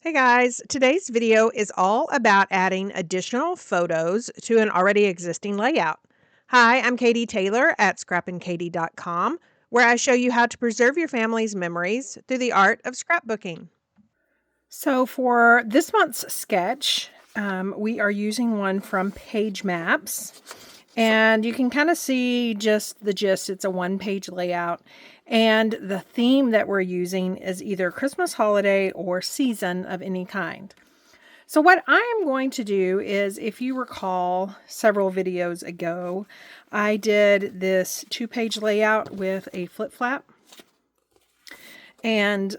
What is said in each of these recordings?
Hey guys, today's video is all about adding additional photos to an already existing layout. Hi, I'm Katie Taylor at scrappinkaty.com, where I show you how to preserve your family's memories through the art of scrapbooking. So for this month's sketch, we are using one from Page Maps. And you can kind of see just the gist. It's a one-page layout. And the theme that we're using is either Christmas holiday or season of any kind. So what I'm going to do is, if you recall several videos ago, I did this 2-page layout with a flip flap. And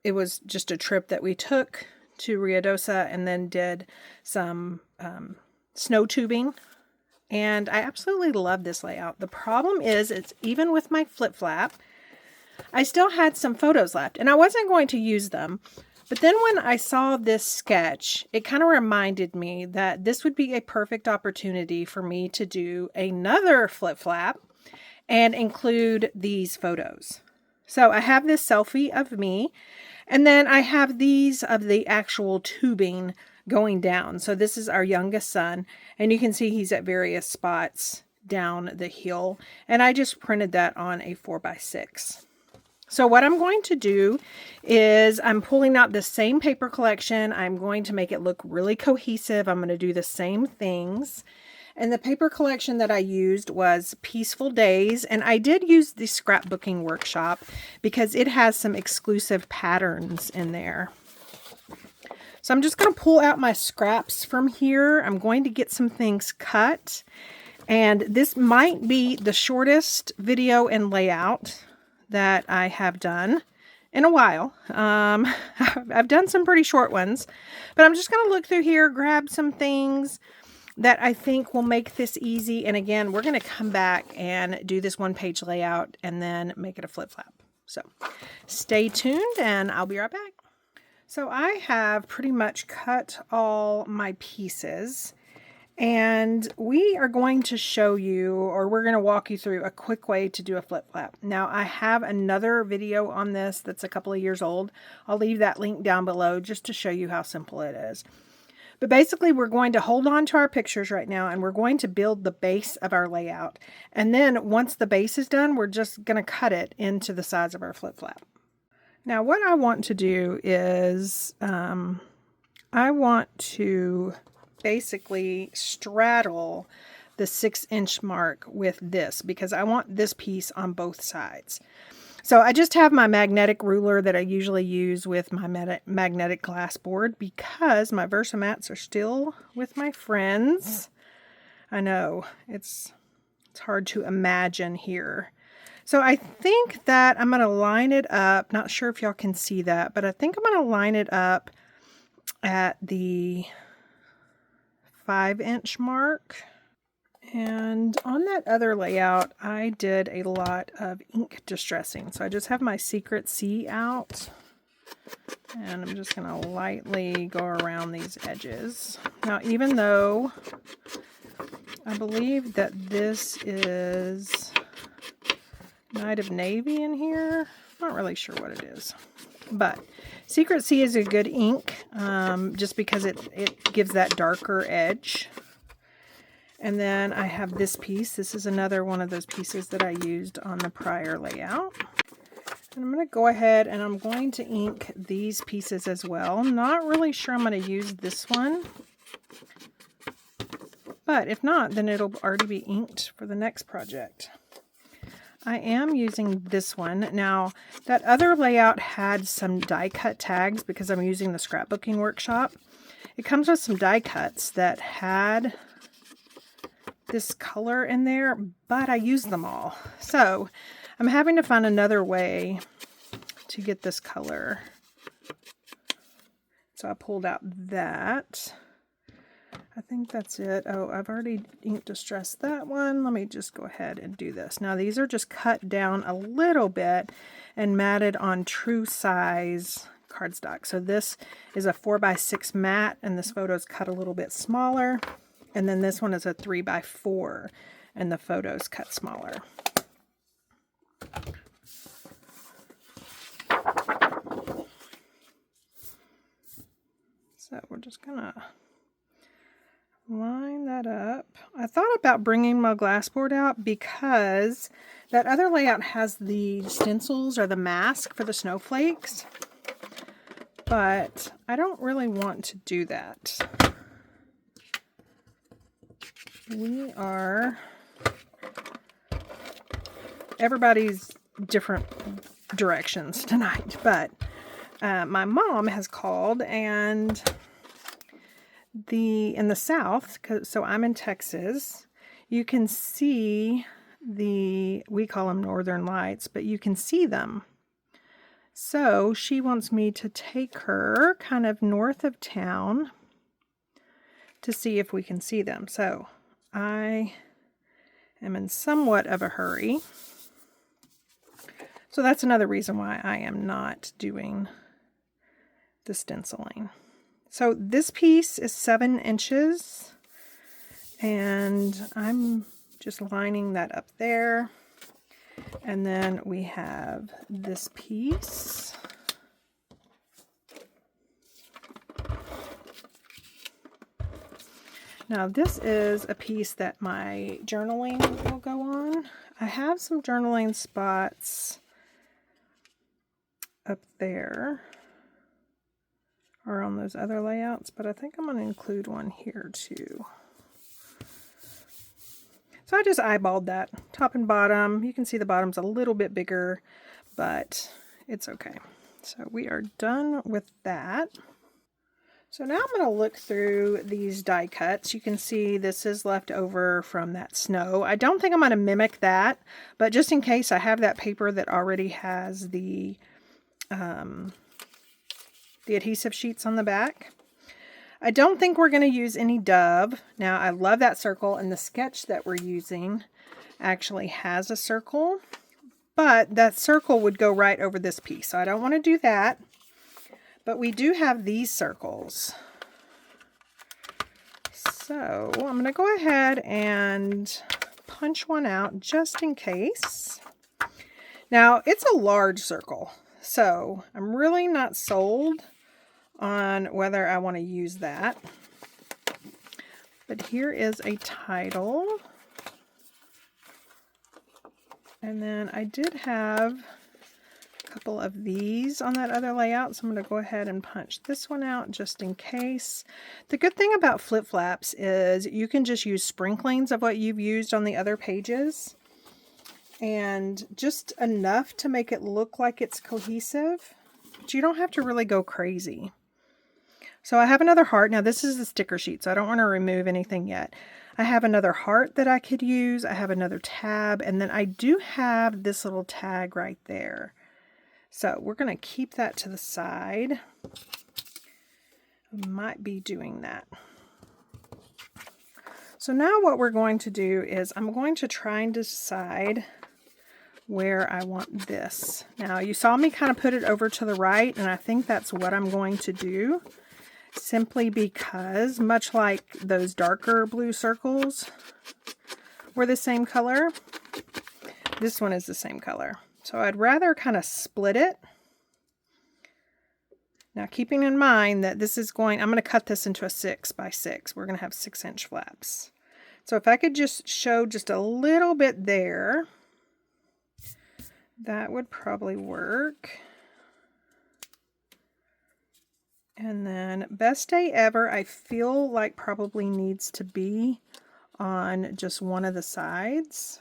it was just a trip that we took to Ruidoso and then did some snow tubing. And I absolutely love this layout. The problem is, it's even with my flip flap, I still had some photos left and I wasn't going to use them. But then when I saw this sketch, it kind of reminded me that this would be a perfect opportunity for me to do another flip flap and include these photos. So I have this selfie of me, and then I have these of the actual tubing going down. So this is our youngest son, and you can see he's at various spots down the hill, and I just printed that on a 4x6. So what I'm going to do is I'm pulling out the same paper collection. I'm going to make it look really cohesive. I'm going to do the same things. And the paper collection that I used was Peaceful Days. And I did use the Scrapbooking Workshop because it has some exclusive patterns in there. So I'm just going to pull out my scraps from here. I'm going to get some things cut. And this might be the shortest video and layout that I have done in a while. I've done some pretty short ones. But I'm just going to look through here, grab some things that I think will make this easy. And again, we're going to come back and do this one-page layout and then make it a flip-flap. So stay tuned and I'll be right back. So I have pretty much cut all my pieces, and we are going to show you, or we're going to walk you through a quick way to do a flip-flap. Now I have another video on this that's a couple of years old. I'll leave that link down below just to show you how simple it is. But basically, we're going to hold on to our pictures right now, and we're going to build the base of our layout. And then once the base is done, we're just going to cut it into the size of our flip-flap. Now, what I want to do is I want to basically straddle the 6-inch mark with this because I want this piece on both sides. So I just have my magnetic ruler that I usually use with my magnetic glass board because my Versamats are still with my friends. I know, it's hard to imagine here. So I think that I'm going to line it up. Not sure if y'all can see that, but I think I'm going to line it up at the 5-inch mark. And on that other layout, I did a lot of ink distressing. So I just have my Secret C out. And I'm just going to lightly go around these edges. Now, even though I believe that this is Night of Navy in here, I'm not really sure what it is. But Secret C is a good ink just because it gives that darker edge. And then I have this piece. This is another one of those pieces that I used on the prior layout. And I'm going to go ahead and I'm going to ink these pieces as well. Not really sure I'm going to use this one. But if not, then it'll already be inked for the next project. I am using this one. Now, that other layout had some die cut tags because I'm using the Scrapbooking Workshop. It comes with some die cuts that had this color in there, but I used them all. So I'm having to find another way to get this color. So I pulled out that. I think that's it. Oh, I've already ink distressed that one. Let me just go ahead and do this. Now these are just cut down a little bit and matted on true size cardstock. So this is a 4x6 mat, and this photo is cut a little bit smaller. And then this one is a 3x4, and the photo's cut smaller. So we're just gonna line that up. I thought about bringing my glass board out because that other layout has the stencils or the mask for the snowflakes, but I don't really want to do that. Everybody's different directions tonight, but my mom has called, and in the south, so I'm in Texas, you can see we call them northern lights, but you can see them. So she wants me to take her kind of north of town to see if we can see them. So I am in somewhat of a hurry. So that's another reason why I am not doing the stenciling. So this piece is 7 inches, and I'm just lining that up there. And then we have this piece. Now this is a piece that my journaling will go on. I have some journaling spots up there or on those other layouts, but I think I'm going to include one here too. So I just eyeballed that top and bottom. You can see the bottom's a little bit bigger, but it's okay. So we are done with that. So now I'm going to look through these die cuts. You can see this is left over from that snow. I don't think I'm going to mimic that, but just in case, I have that paper that already has the adhesive sheets on the back. I don't think we're going to use any dove. Now, I love that circle, and the sketch that we're using actually has a circle, but that circle would go right over this piece, so I don't want to do that. But we do have these circles. So I'm going to go ahead and punch one out just in case. Now, it's a large circle, so I'm really not sold on whether I want to use that. But here is a title. And then I did have a couple of these on that other layout, so I'm going to go ahead and punch this one out just in case. The good thing about flip flaps is you can just use sprinklings of what you've used on the other pages, and just enough to make it look like it's cohesive, but you don't have to really go crazy. So I have another heart. Now this is the sticker sheet, so I don't want to remove anything yet. I have another heart that I could use. I have another tab, and then I do have this little tag right there. So we're going to keep that to the side. I might be doing that. So now what we're going to do is I'm going to try and decide where I want this. Now you saw me kind of put it over to the right, and I think that's what I'm going to do. Simply because, much like those darker blue circles were the same color, this one is the same color. So I'd rather kind of split it. Now keeping in mind that this is I'm going to cut this into a 6 by 6. We're going to have 6-inch flaps. So if I could just show just a little bit there, that would probably work. And then best day ever, I feel like probably needs to be on just one of the sides.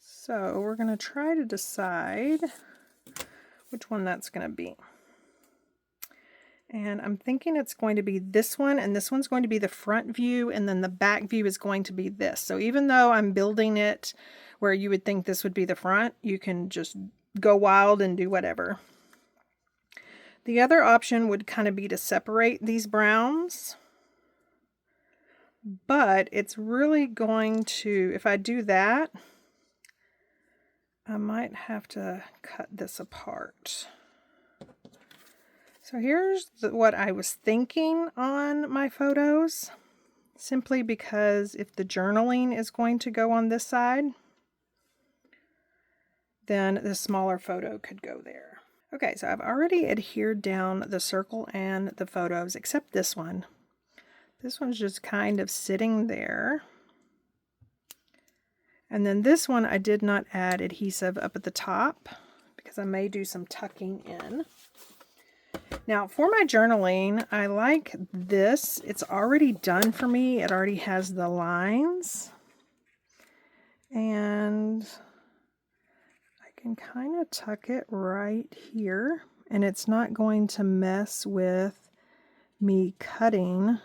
So we're going to try to decide which one that's going to be. And I'm thinking it's going to be this one, and this one's going to be the front view, and then the back view is going to be this. So even though I'm building it where you would think this would be the front, you can just go wild and do whatever. The other option would kind of be to separate these browns, but it's really going to, if I do that, I might have to cut this apart. So here's what I was thinking on my photos, simply because if the journaling is going to go on this side, then the smaller photo could go there. Okay, so I've already adhered down the circle and the photos, except this one. This one's just kind of sitting there. And then this one I did not add adhesive up at the top because I may do some tucking in. Now for my journaling, I like this. It's already done for me. It already has the lines. And I can kind of tuck it right here. And it's not going to mess with me cutting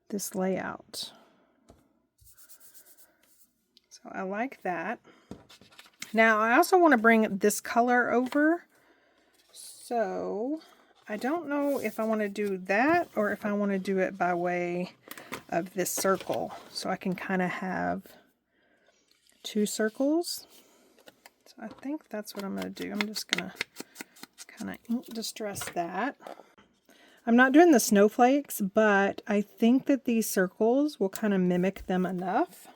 this layout. So I like that. Now I also want to bring this color over. So I don't know if I want to do that or if I want to do it by way of this circle. So I can kind of have two circles. So I think that's what I'm going to do. I'm just going to kind of ink distress that. I'm not doing the snowflakes, but I think that these circles will kind of mimic them enough.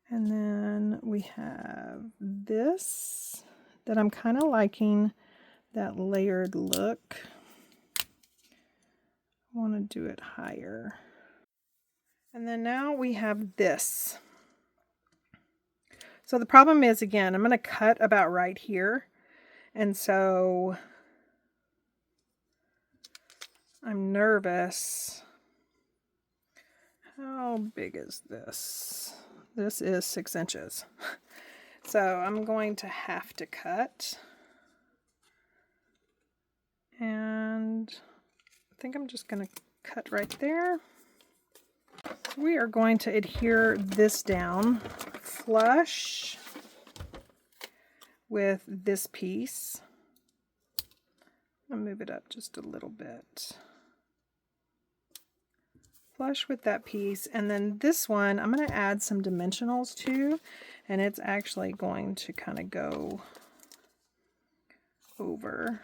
And then we have this that I'm kind of liking, that layered look. I want to do it higher. And then now we have this. So the problem is, again, I'm going to cut about right here. And so I'm nervous. How big is this? This is 6 inches. So I'm going to have to cut. And I think I'm just going to cut right there. We are going to adhere this down flush with this piece. I'll move it up just a little bit. Flush with that piece, and then this one I'm going to add some dimensionals to, and it's actually going to kind of go over.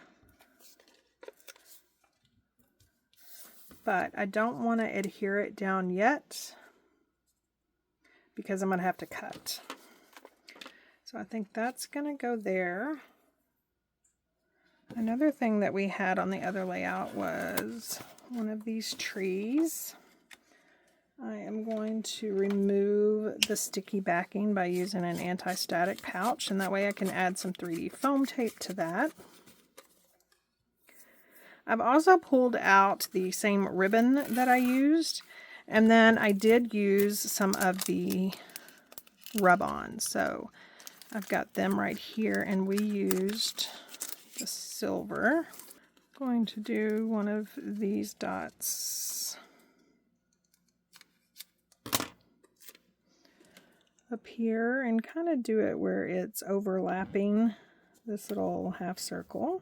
But I don't want to adhere it down yet because I'm going to have to cut. So I think that's going to go there. Another thing that we had on the other layout was one of these trees. I am going to remove the sticky backing by using an anti-static pouch, and that way I can add some 3D foam tape to that. I've also pulled out the same ribbon that I used, and then I did use some of the rub-ons. So I've got them right here, and we used the silver. I'm going to do one of these dots up here and kind of do it where it's overlapping this little half circle.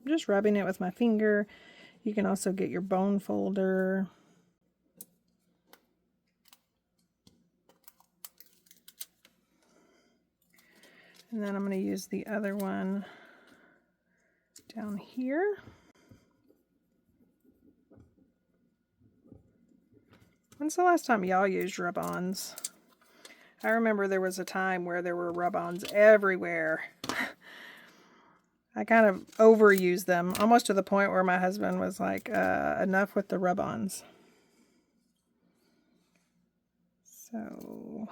I'm just rubbing it with my finger. You can also get your bone folder. And then I'm going to use the other one down here. When's the last time y'all used rub-ons? I remember there was a time where there were rub-ons everywhere. I kind of overused them, almost to the point where my husband was like, enough with the rub-ons. So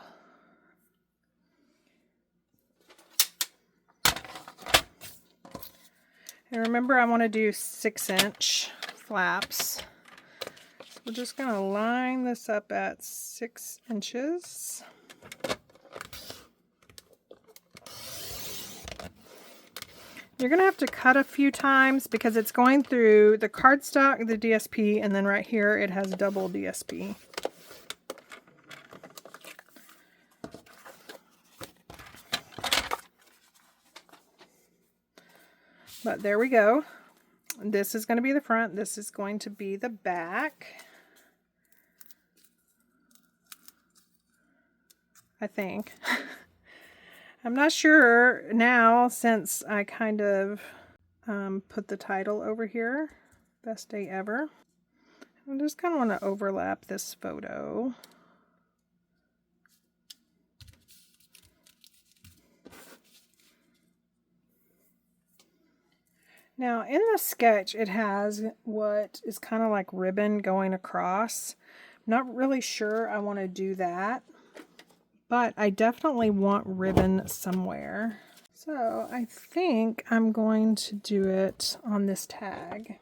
and remember, I want to do 6-inch flaps. So we're just going to line this up at 6 inches. You're going to have to cut a few times because it's going through the cardstock, the DSP, and then right here it has double DSP. But there we go. This is going to be the front. This is going to be the back. I think. I'm not sure now since I kind of put the title over here. Best day ever. I just kind of want to overlap this photo. Now in the sketch, it has what is kind of like ribbon going across. I'm not really sure I want to do that, but I definitely want ribbon somewhere. So I think I'm going to do it on this tag.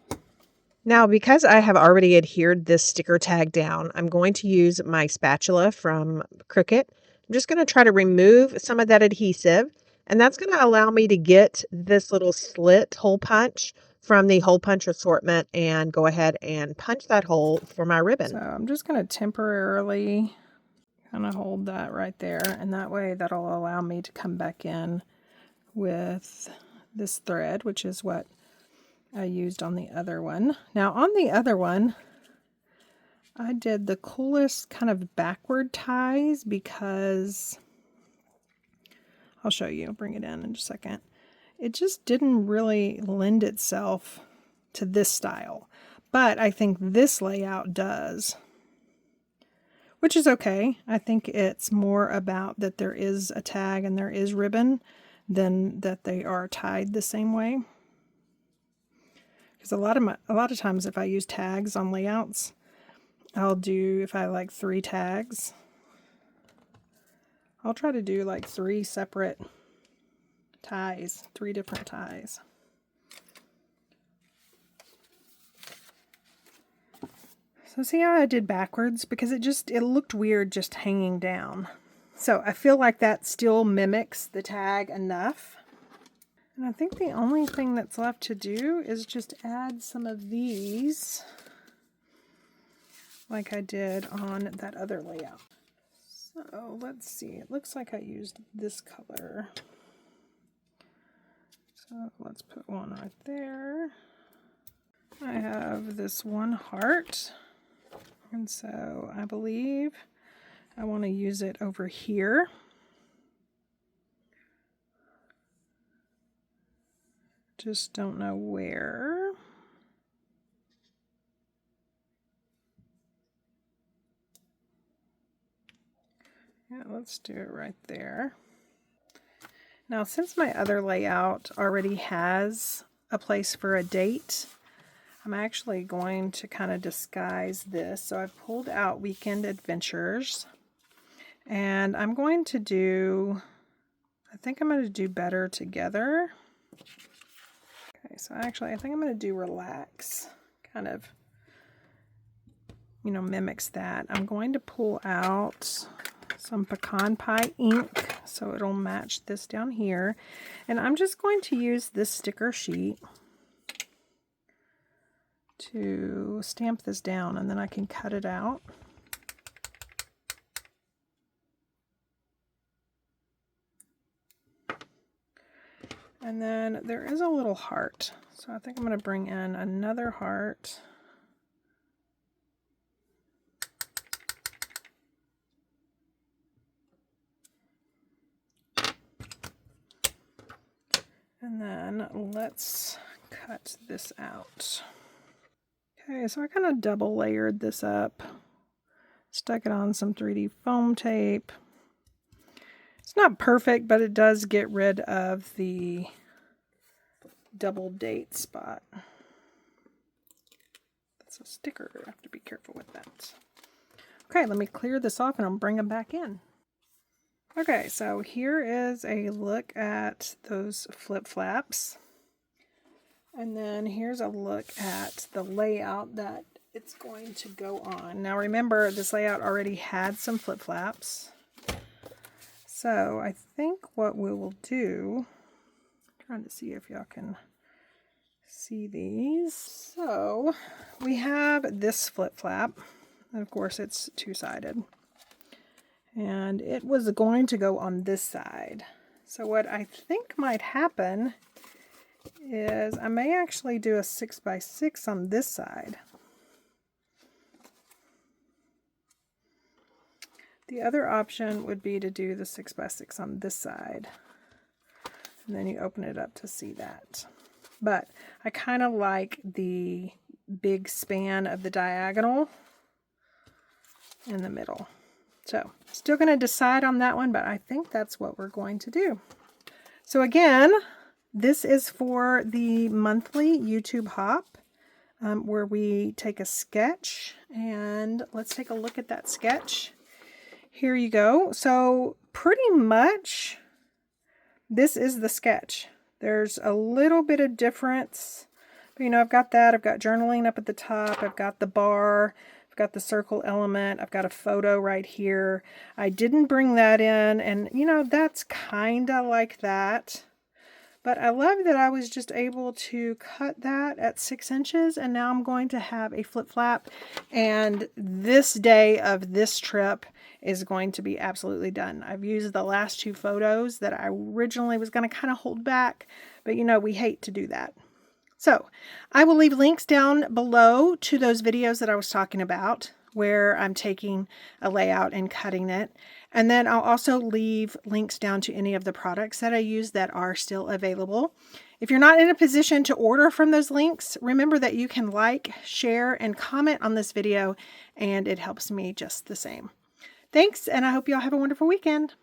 Now, because I have already adhered this sticker tag down, I'm going to use my spatula from Cricut. I'm just going to try to remove some of that adhesive, and that's going to allow me to get this little slit hole punch from the hole punch assortment and go ahead and punch that hole for my ribbon. So I'm just going to temporarily kind of hold that right there, and that way that'll allow me to come back in with this thread, which is what I used on the other one. Now on the other one, I did the coolest kind of backward ties because I'll show you, bring it in just a second. It just didn't really lend itself to this style, but I think this layout does, which is okay. I think it's more about that there is a tag and there is ribbon than that they are tied the same way. Because a lot of times if I use tags on layouts, I'll do, if I like 3 tags, I'll try to do like 3 separate ties, 3 different ties. So see how I did backwards? Because it looked weird just hanging down. So I feel like that still mimics the tag enough. And I think the only thing that's left to do is just add some of these like I did on that other layout. So let's see, it looks like I used this color. So let's put one right there. I have this one heart, and so I believe I want to use it over here. Just don't know where. Yeah, let's do it right there. Now, since my other layout already has a place for a date, I'm actually going to kind of disguise this. So I've pulled out Weekend Adventures, and I'm going to do, I think I'm going to do Better Together. Okay, so actually I think I'm going to do Relax, kind of, you know, mimics that. I'm going to pull out some pecan pie ink so it'll match this down here, and I'm just going to use this sticker sheet to stamp this down, and then I can cut it out. And then there is a little heart, so I think I'm going to bring in another heart. And then let's cut this out. Okay, so I kind of double layered this up, stuck it on some 3D foam tape. It's not perfect, but it does get rid of the double date spot. That's a sticker, I have to be careful with that. Okay, let me clear this off and I'll bring them back in. Okay, so here is a look at those flip flaps. And then here's a look at the layout that it's going to go on. Now remember, this layout already had some flip flaps. So I think what we will do, I'm trying to see if y'all can see these. So we have this flip flap, and of course it's two-sided. And it was going to go on this side. So what I think might happen is I may actually do a 6x6 on this side. The other option would be to do the 6x6 on this side. And then you open it up to see that. But I kind of like the big span of the diagonal in the middle. So, still going to decide on that one, but I think that's what we're going to do. So again, This is for the monthly YouTube hop, where we take a sketch, and let's take a look at that sketch. Here you go. So pretty much this is the sketch. There's a little bit of difference, but you know, I've got that. I've got journaling up at the top. I've got the bar. I've got the circle element. I've got a photo right here. I didn't bring that in, and you know, that's kind of like that. But I love that I was just able to cut that at 6 inches, and now I'm going to have a flip flap, and this day of this trip is going to be absolutely done. I've used the last 2 photos that I originally was going to kind of hold back, but you know, we hate to do that. So I will leave links down below to those videos that I was talking about, where I'm taking a layout and cutting it. And then I'll also leave links down to any of the products that I use that are still available. If you're not in a position to order from those links, remember that you can like, share, and comment on this video, and it helps me just the same. Thanks, and I hope you all have a wonderful weekend.